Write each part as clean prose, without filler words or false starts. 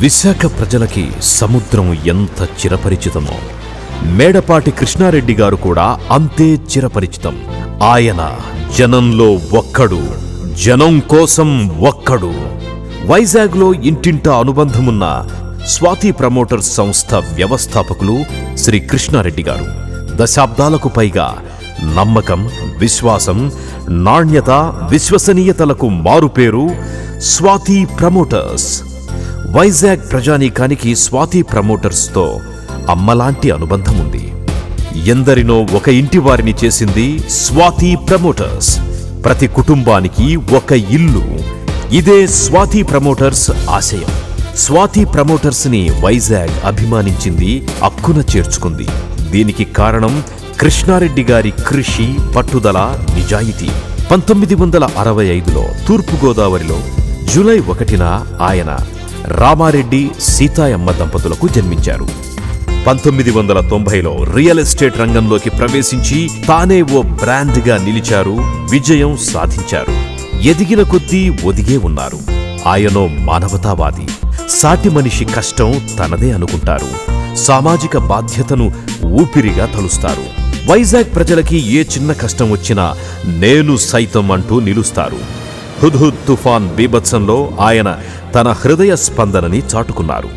విశాఖ ప్రజలకి సముద్రం ఎంత చిరపరిచితమో మేడపాటి కృష్ణారెడ్డి గారు కూడా అంతే చిరపరిచితం. ఆయన జనంలో ఒక్కడు, జనం కోసం ఒక్కడు. వైజాగ్లో ఇంటింటా అనుబంధమున్న స్వాతి ప్రమోటర్స్ సంస్థ వ్యవస్థాపకులు శ్రీ కృష్ణారెడ్డి గారు. దశాబ్దాలకు పైగా నమ్మకం, విశ్వాసం, నాణ్యత, విశ్వసనీయతలకు మారుపేరు స్వాతి ప్రమోటర్స్. వైజాగ్ ప్రజానీకానికి స్వాతి ప్రమోటర్స్తో అమ్మలాంటి అనుబంధం ఉంది. ఎందరినో ఒక ఇంటి వారిని చేసింది స్వాతి ప్రమోటర్స్. ప్రతి కుటుంబానికి ఒక ఇల్లు. ఇదే స్వాతి ప్రమోటర్స్ ఆశయం. స్వాతి ప్రమోటర్స్ ని వైజాగ్ అభిమానించింది, అక్కున చేర్చుకుంది. దీనికి కారణం కృష్ణారెడ్డి గారి కృషి, పట్టుదల, నిజాయితీ. 1965లో తూర్పుగోదావరిలో జూలై 1న ఆయన రామారెడ్డి, సీతాయమ్మ దంపతులకు జన్మించారు. 1990లో రియల్ ఎస్టేట్ రంగంలోకి ప్రవేశించి తానే ఓ బ్రాండ్గా నిలిచారు, విజయం సాధించారు. ఎదిగిన కొద్దీ ఒదిగే ఉన్నారు. ఆయనో మానవతావాది. సాటి మనిషి కష్టం తనదే అనుకుంటారు. సామాజిక బాధ్యతను ఊపిరిగా తలుస్తారు. వైజాగ్ ప్రజలకి ఏ చిన్న కష్టం వచ్చినా నేను సైతం అంటూ నిలుస్తారు. హుద్హుద్ తుఫాన్ బీభత్సంలో ఆయన తన హృదయ స్పందనని చాటుకున్నారు.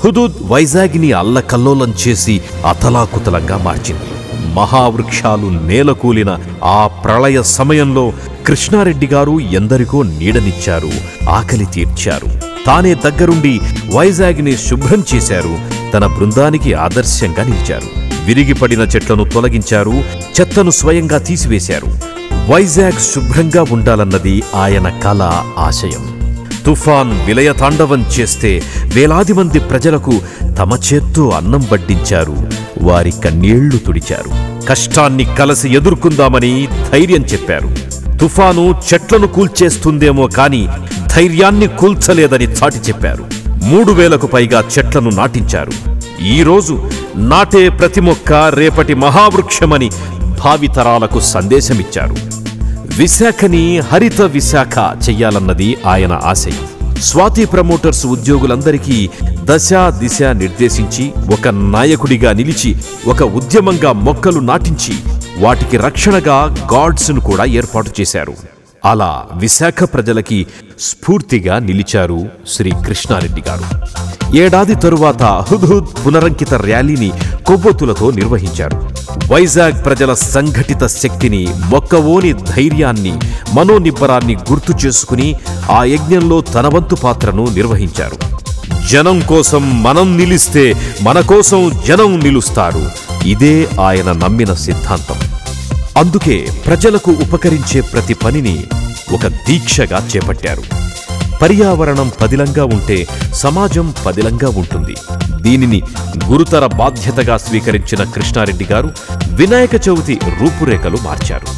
హుదూద్ వైజాగ్ని అల్లకల్లోలం చేసి అతలాకుతలంగా మార్చింది. మహావృక్షాలు నేలకూలిన ఆ ప్రళయ సమయంలో కృష్ణారెడ్డి గారు ఎందరికో నీడనిచ్చారు, ఆకలి తీర్చారు. తానే దగ్గరుండి వైజాగ్ని శుభ్రం చేశారు. తన బృందానికి ఆదర్శంగా నిలిచారు. విరిగిపడిన చెట్లను తొలగించారు, చెత్తను స్వయంగా తీసివేశారు. వైజాగ్ శుభ్రంగా ఉండాలన్నది ఆయన కల, ఆశయం. తుఫాన్ విలయతాండవం చేస్తే వేలాది మంది ప్రజలకు తమ చేత్తో అన్నం వడ్డించారు, వారి కన్నీళ్లు తుడిచారు. కష్టాన్ని కలిసి ఎదుర్కొందామని ధైర్యం చెప్పారు. తుఫాను చెట్లను కూల్చేస్తుందేమో కాని ధైర్యాన్ని కూల్చలేదని చాటి చెప్పారు. 3000కు పైగా చెట్లను నాటించారు. ఈరోజు నాటే ప్రతి మొక్క రేపటి మహావృక్షమని భావితరాలకు సందేశమిచ్చారు. విశాఖని హరిత విశాఖ చెయ్యాలన్నది ఆయన ఆశయం. స్వాతి ప్రమోటర్స్ ఉద్యోగులందరికీ దశ దిశ నిర్దేశించి, ఒక నాయకుడిగా నిలిచి, ఒక ఉద్యమంగా మొక్కలు నాటించి, వాటికి రక్షణగా గార్డ్స్ను కూడా ఏర్పాటు చేశారు. అలా విశాఖ ప్రజలకి స్ఫూర్తిగా నిలిచారు శ్రీ కృష్ణారెడ్డి గారు. ఏడాది తరువాత హుద్హుద్ పునరంకిత ర్యాలీని కొవ్వొత్తులతో నిర్వహించారు. వైజాగ్ ప్రజల సంఘటిత శక్తిని, మొక్కవోని ధైర్యాన్ని, మనోనిబ్బరాన్ని గుర్తు చేసుకుని ఆ యజ్ఞంలో తన వంతు పాత్రను నిర్వహించారు. జనం కోసం మనం నిలిస్తే మన కోసం జనం నిలుస్తారు. ఇదే ఆయన నమ్మిన సిద్ధాంతం. అందుకే ప్రజలకు ఉపకరించే ప్రతి పనిని ఒక దీక్షగా చేపట్టారు. పర్యావరణం పదిలంగా ఉంటే సమాజం పదిలంగా ఉంటుంది. దీనిని గురుతర బాధ్యతగా స్వీకరించిన కృష్ణారెడ్డి గారు వినాయక చవితి రూపురేఖలు మార్చారు.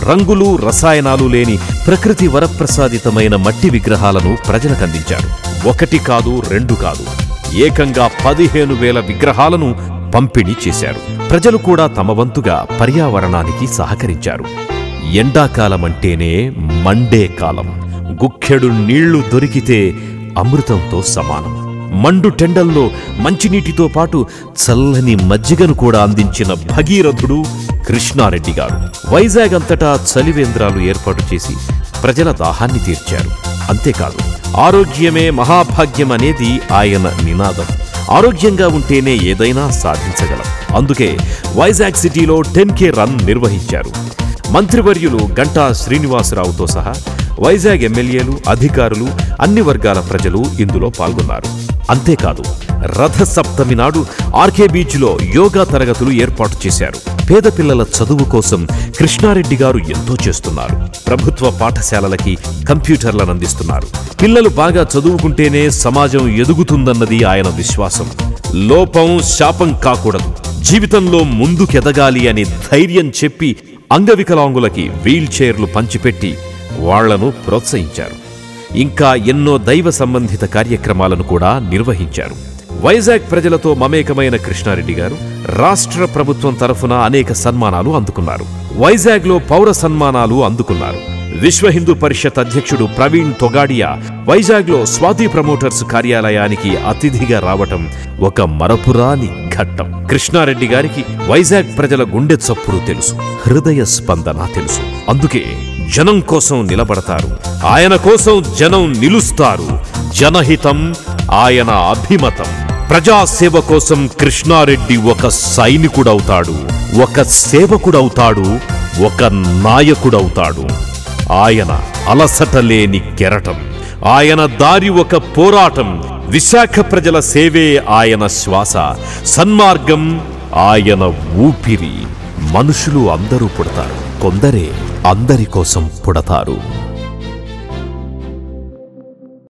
రంగులు, రసాయనాలు లేని ప్రకృతి వరప్రసాదితమైన మట్టి విగ్రహాలను ప్రజలకందించారు. 1 కాదు, 2 కాదు, ఏకంగా 15,000 విగ్రహాలను పంపిణీ చేశారు. ప్రజలు కూడా తమ వంతుగా పర్యావరణానికి సహకరించారు. ఎండాకాలమంటేనే మండే కాలం. గుక్కెడు నీళ్లు దొరికితే అమృతంతో సమానం. మండు టెండల్లో మంచినీటితో పాటు చల్లని మజ్జిగను కూడా అందించిన భగీరథుడు కృష్ణారెడ్డి గారు. వైజాగ్ అంతటా చలివేంద్రాలు ఏర్పాటు చేసి ప్రజల దాహాన్ని తీర్చారు. అంతేకాదు, ఆరోగ్యమే మహాభాగ్యం అనేది ఆయన నినాదం. ఆరోగ్యంగా ఉంటేనే ఏదైనా సాధించగలం. అందుకే వైజాగ్ సిటీలో 10K రన్ నిర్వహించారు. మంత్రివర్యులు గంటా శ్రీనివాసరావుతో సహా వైజాగ్ ఎమ్మెల్యేలు, అధికారులు, అన్ని వర్గాల ప్రజలు ఇందులో పాల్గొన్నారు. అంతేకాదు, రథసప్తమి నాడు ఆర్కే బీచ్లో యోగా తరగతులు ఏర్పాటు చేశారు. పేద పిల్లల చదువు కోసం కృష్ణారెడ్డి గారు ఎంతో చేస్తున్నారు. ప్రభుత్వ పాఠశాలలకి కంప్యూటర్లను అందిస్తున్నారు. పిల్లలు బాగా చదువుకుంటేనే సమాజం ఎదుగుతుందన్నది ఆయన విశ్వాసం. లోపం శాపం కాకూడదు, జీవితంలో ముందుకెదగాలి అని ధైర్యం చెప్పి అంగవికలాంగులకి వీల్ చైర్లు పంచిపెట్టి వాళ్లను ప్రోత్సహించారు. ఇంకా ఎన్నో దైవ సంబంధిత కార్యక్రమాలను కూడా నిర్వహించారు. వైజాగ్ ప్రజలతో మమేకమైన కృష్ణారెడ్డి గారు రాష్ట్ర ప్రభుత్వం తరఫున అనేక సన్మానాలు అందుకున్నారు. వైజాగ్లో పౌర సన్మానాలు అందుకున్నారు. విశ్వ హిందూ పరిషత్ అధ్యక్షుడు ప్రవీణ్ తొగాడియా వైజాగ్లో స్వాతి ప్రమోటర్స్ కార్యాలయానికి అతిథిగా రావటం ఒక మరపురాని ఘట్టం. కృష్ణారెడ్డి గారికి వైజాగ్ ప్రజల గుండె చప్పుడు తెలుసు, హృదయ స్పందన తెలుసు. అందుకే జనం కోసం నిలబడతారు, ఆయన కోసం జనం నిలుస్తారు. జనహితం ఆయన అభిమతం. ప్రజాసేవ కోసం కృష్ణారెడ్డి ఒక సైనికుడవుతాడు, ఒక సేవకుడవుతాడు, ఒక నాయకుడవుతాడు. ఆయన అలసటలేని కెరటం, ఆయన దారి ఒక పోరాటం. విశాఖ ప్రజల సేవే ఆయన శ్వాస, సన్మార్గం ఆయన ఊపిరి. మనుషులు అందరూ పుడతారు, కొందరే అందరి కోసం పుడతారు.